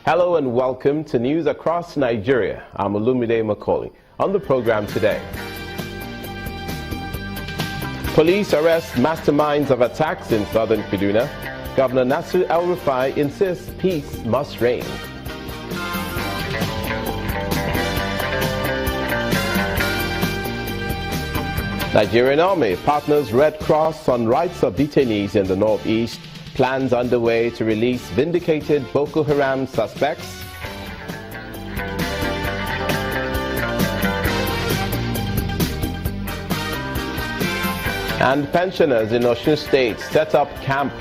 Hello and welcome to News Across Nigeria. I'm Olumide Macaulay. On the program today, police arrest masterminds of attacks in southern Kaduna. Governor El-Rufai insists peace must reign. Nigerian Army partners Red Cross on rights of detainees in the northeast. Plans underway to release vindicated Boko Haram suspects. And pensioners in Osun State set up camp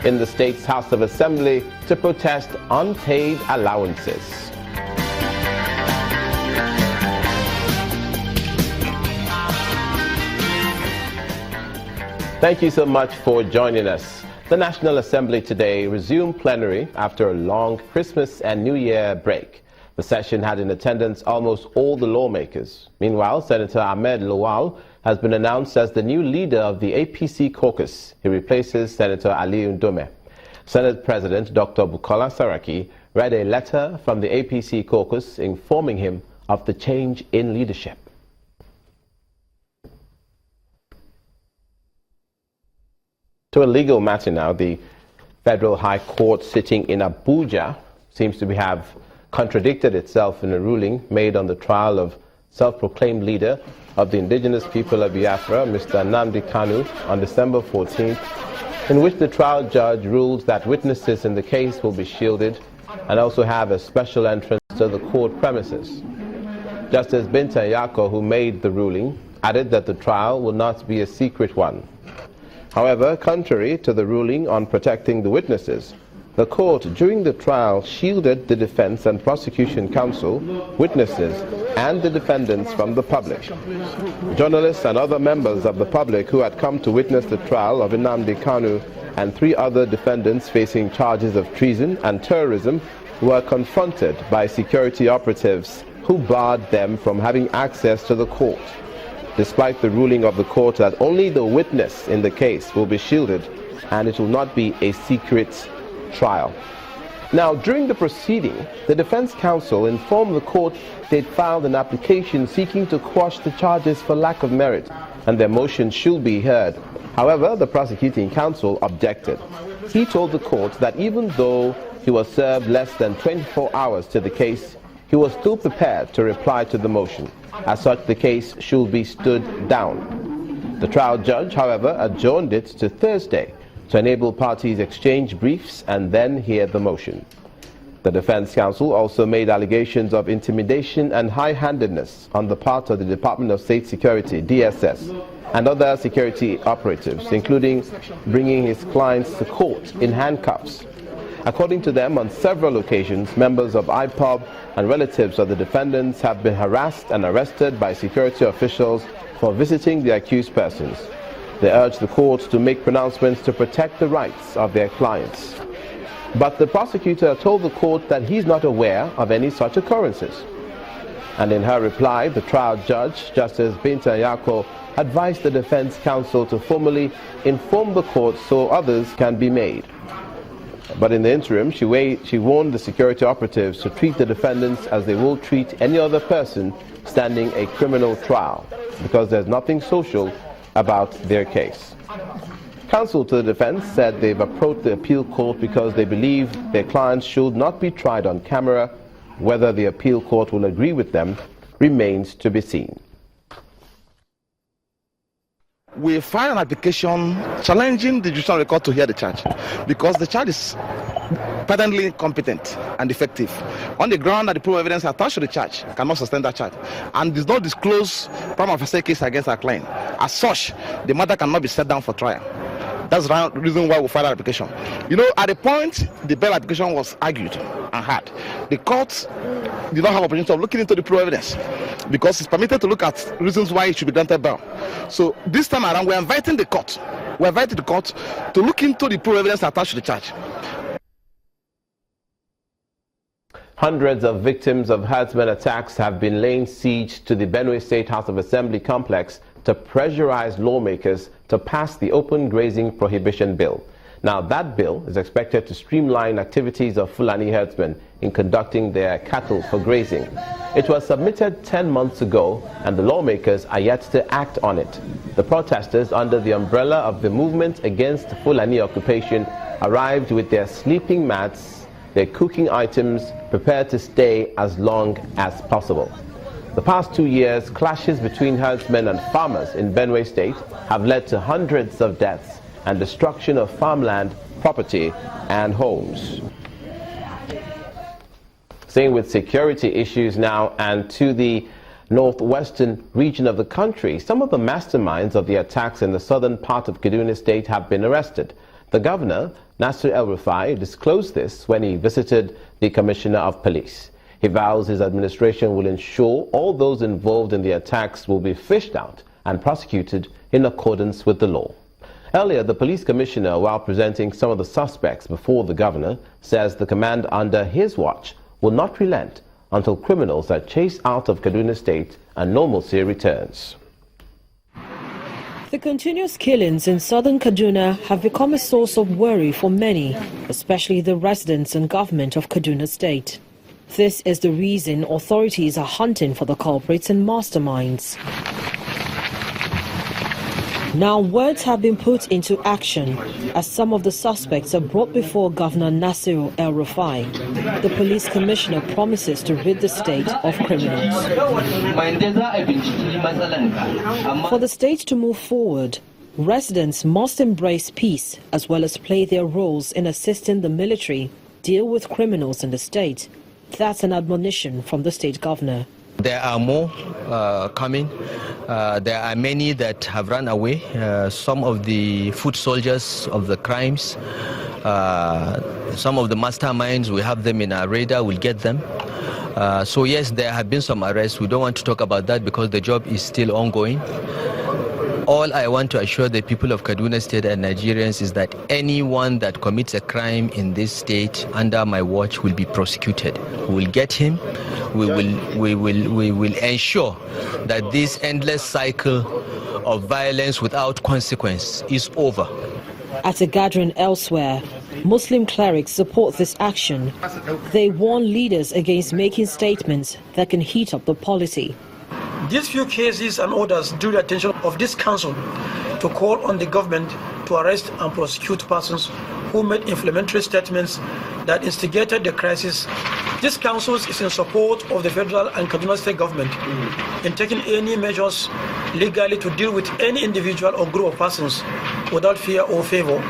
in the state's House of Assembly to protest unpaid allowances. Thank you so much for joining us. The National Assembly today resumed plenary after a long Christmas and New Year break. The session had in attendance almost all the lawmakers. Meanwhile, Senator Ahmed Lawal has been announced as the new leader of the APC caucus. He replaces Senator Ali Ndome. Senate President Dr. Bukola Saraki read a letter from the APC caucus informing him of the change in leadership. To a legal matter now, the Federal High Court sitting in Abuja seems to have contradicted itself in a ruling made on the trial of self-proclaimed leader of the indigenous people of Biafra, Mr. Nnamdi Kanu, on December 14th, in which the trial judge ruled that witnesses in the case will be shielded and also have a special entrance to the court premises. Justice Binta Nyako, who made the ruling, added that the trial will not be a secret one. However, contrary to the ruling on protecting the witnesses, the court during the trial shielded the defense and prosecution counsel, witnesses, and the defendants from the public. Journalists and other members of the public who had come to witness the trial of Nnamdi Kanu and 3 other defendants facing charges of treason and terrorism were confronted by security operatives who barred them from having access to the court. Despite the ruling of the court that only the witness in the case will be shielded and it will not be a secret trial. Now, during the proceeding, the defense counsel informed the court they'd filed an application seeking to quash the charges for lack of merit and their motion should be heard. However, the prosecuting counsel objected. He told the court that even though he was served less than 24 hours to the case, he was still prepared to reply to the motion. As such, the case should be stood down. The trial judge, however, adjourned it to Thursday to enable parties exchange briefs and then hear the motion. The defense counsel also made allegations of intimidation and high-handedness on the part of the Department of State Security, DSS, and other security operatives, including bringing his clients to court in handcuffs. According to them, on several occasions, members of IPOB and relatives of the defendants have been harassed and arrested by security officials for visiting the accused persons. They urged the court to make pronouncements to protect the rights of their clients. But the prosecutor told the court that he's not aware of any such occurrences. And in her reply, the trial judge, Justice Binta Nyako, advised the defense counsel to formally inform the court so others can be made. But in the interim, she warned the security operatives to treat the defendants as they will treat any other person standing a criminal trial, because there's nothing social about their case. Counsel to the defense said they've approached the appeal court because they believe their clients should not be tried on camera. Whether the appeal court will agree with them remains to be seen. We filed an application challenging the judicial record to hear the charge because the charge is patently incompetent and defective on the ground that the proof of evidence attached to the charge cannot sustain that charge and does not disclose prima facie case against our client. As such, the matter cannot be set down for trial. That's the reason why we filed an application. You know, at the point the bail application was argued and had, the court did not have opportunity of looking into the proof of evidence because it's permitted to look at reasons why it should be granted bail. So this time around, we're inviting the court to look into the proof of evidence attached to the charge. Hundreds of victims of herdsmen attacks have been laying siege to the Benue State House of Assembly complex to pressurize lawmakers to pass the open grazing prohibition bill. Now, that bill is expected to streamline activities of Fulani herdsmen in conducting their cattle for grazing. It was submitted 10 months ago, and the lawmakers are yet to act on it. The protesters, under the umbrella of the movement against Fulani occupation, arrived with their sleeping mats, their cooking items, prepared to stay as long as possible. The past 2 years, clashes between herdsmen and farmers in Benue State have led to hundreds of deaths and destruction of farmland, property, and homes. Staying with security issues now, and to the northwestern region of the country, some of the masterminds of the attacks in the southern part of Kaduna State have been arrested. The governor, Nnamdi El-Rufai, disclosed this when he visited the Commissioner of Police. He vows his administration will ensure all those involved in the attacks will be fished out and prosecuted in accordance with the law. Earlier, the police commissioner, while presenting some of the suspects before the governor, says the command under his watch will not relent until criminals are chased out of Kaduna State and normalcy returns. The continuous killings in southern Kaduna have become a source of worry for many, especially the residents and government of Kaduna State. This is the reason authorities are hunting for the culprits and masterminds. Now, words have been put into action as some of the suspects are brought before Governor Nnamdi El-Rufai. The police commissioner promises to rid the state of criminals. For the state to move forward, residents must embrace peace as well as play their roles in assisting the military deal with criminals in the state. That's an admonition from the state governor. There are more coming. There are many that have run away. Some of the foot soldiers of the crimes, some of the masterminds, we have them in our radar, we'll get them. So yes, there have been some arrests. We don't want to talk about that because the job is still ongoing. All I want to assure the people of Kaduna State and Nigerians is that anyone that commits a crime in this state under my watch will be prosecuted. We will get him. We will ensure that this endless cycle of violence without consequence is over. At a gathering elsewhere, Muslim clerics support this action. They warn leaders against making statements that can heat up the polity. These few cases and orders drew the attention of this council to call on the government to arrest and prosecute persons who made inflammatory statements that instigated the crisis. This council is in support of the federal and Kaduna State government in taking any measures legally to deal with any individual or group of persons without fear or favor,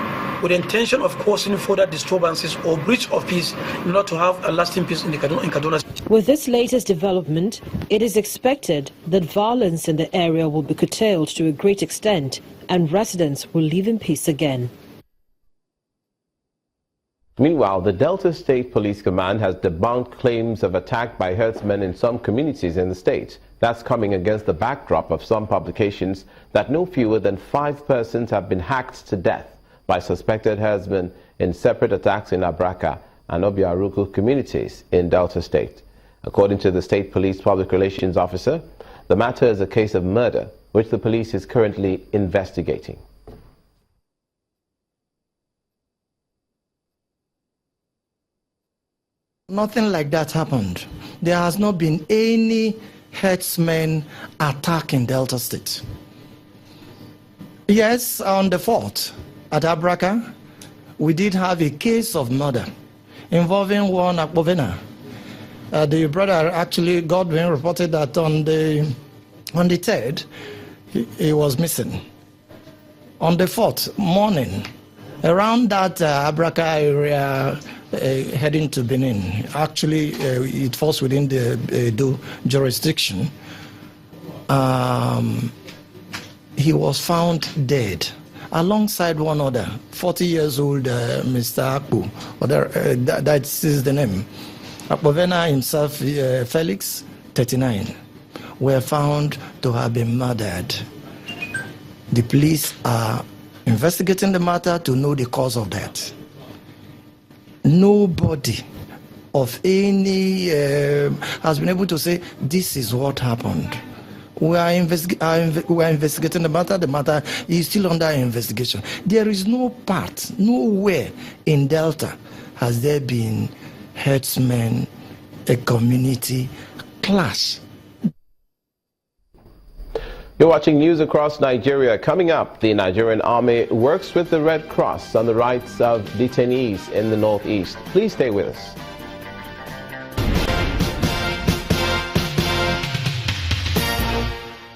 with the intention of causing further disturbances or breach of peace in order to have a lasting peace in Kaduna. With this latest development, it is expected that violence in the area will be curtailed to a great extent and residents will live in peace again. Meanwhile, the Delta State Police Command has debunked claims of attack by herdsmen in some communities in the state. That's coming against the backdrop of some publications that no fewer than 5 persons have been hacked to death by suspected herdsmen in separate attacks in Abraka and Obiaruku communities in Delta State. According to the State Police Public Relations Officer, the matter is a case of murder, which the police is currently investigating. Nothing like that happened. There has not been any herdsmen attack in Delta State. Yes, on the 4th at Abraka, we did have a case of murder involving one Akpovena. The brother, actually, Godwin, reported that on the 3rd, he was missing. On the 4th morning, around that Abraka area, heading to Benin, actually, it falls within the Edo jurisdiction. He was found dead alongside one other, 40 years old Mr. Akpu, that is the name. Akpovena himself, Felix, 39, were found to have been murdered. The police are investigating the matter to know the cause of death. Nobody of any has been able to say this is what happened. We are investigating the matter. The matter is still under investigation. There is no part, nowhere in Delta has there been herdsmen, a community clash. You're watching news across Nigeria. Coming up, the Nigerian Army works with the Red Cross on the rights of detainees in the Northeast. Please stay with us.